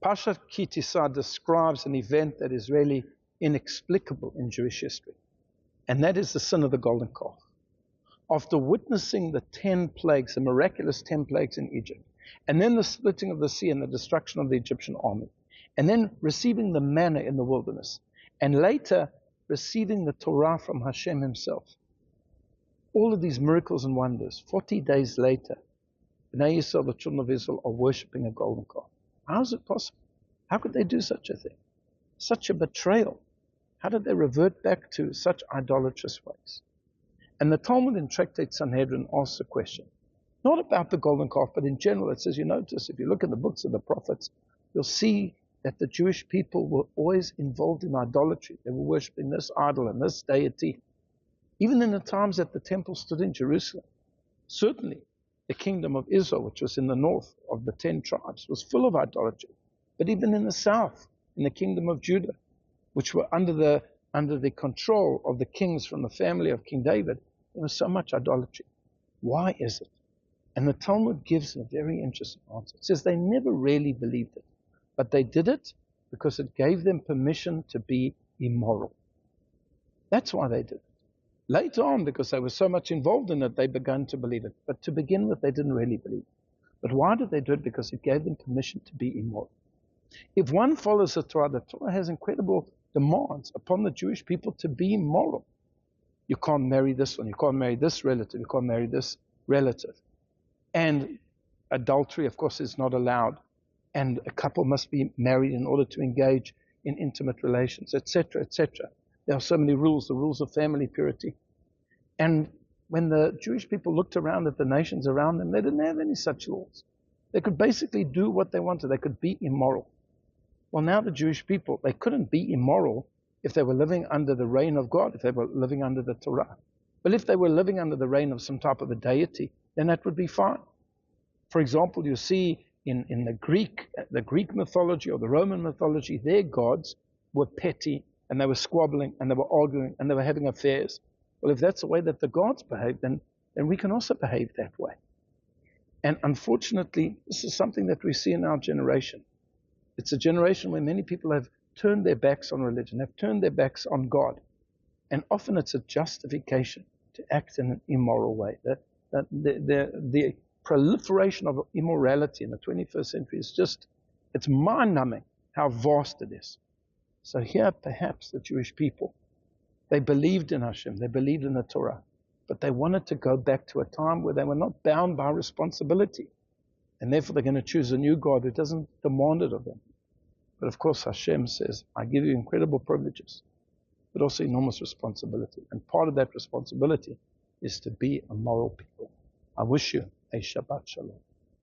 Parshat Ki Tissa describes an event that is really inexplicable in Jewish history, and that is the sin of the golden calf. After witnessing the 10 plagues, the miraculous 10 plagues in Egypt, and then the splitting of the sea and the destruction of the Egyptian army, and then receiving the manna in the wilderness, and later receiving the Torah from Hashem himself. All of these miracles and wonders, 40 days later, Bnei Yisrael, the children of Israel, are worshipping a golden calf. How is it possible? How could they do such a thing? Such a betrayal. How did they revert back to such idolatrous ways? And the Talmud in Tractate Sanhedrin asks a question, not about the golden calf, but in general. It says, you notice, if you look at the books of the prophets, you'll see that the Jewish people were always involved in idolatry. They were worshipping this idol and this deity. Even in the times that the temple stood in Jerusalem, certainly the kingdom of Israel, which was in the north of the 10 tribes, was full of idolatry. But even in the south, in the kingdom of Judah, which were under the control of the kings from the family of King David, there was so much idolatry. Why is it? And the Talmud gives a very interesting answer. It says they never really believed it, but they did it because it gave them permission to be immoral. That's why they did it. Later on, because they were so much involved in it, they began to believe it. But to begin with, they didn't really believe it. But why did they do it? Because it gave them permission to be immoral. If one follows the Torah has incredible demands upon the Jewish people to be moral. You can't marry this one, you can't marry this relative, you can't marry this relative. And adultery, of course, is not allowed. And a couple must be married in order to engage in intimate relations, etc., etc. There are so many rules, the rules of family purity. And when the Jewish people looked around at the nations around them, they didn't have any such laws. They could basically do what they wanted. They could be immoral. Well, now the Jewish people, they couldn't be immoral if they were living under the reign of God, if they were living under the Torah. But if they were living under the reign of some type of a deity, then that would be fine. For example, you see in the Greek mythology or the Roman mythology, their gods were petty and they were squabbling and they were arguing and they were having affairs. Well, if that's the way that the gods behave, then we can also behave that way. And unfortunately, this is something that we see in our generation. It's a generation where many people have turned their backs on religion, have turned their backs on God. And often it's a justification to act in an immoral way. The proliferation of immorality in the 21st century is just, it's mind-numbing how vast it is. So here, perhaps the Jewish people, they believed in Hashem, they believed in the Torah, but they wanted to go back to a time where they were not bound by responsibility. And therefore they're going to choose a new God who doesn't demand it of them. But of course Hashem says, I give you incredible privileges, but also enormous responsibility. And part of that responsibility is to be a moral people. I wish you a Shabbat Shalom.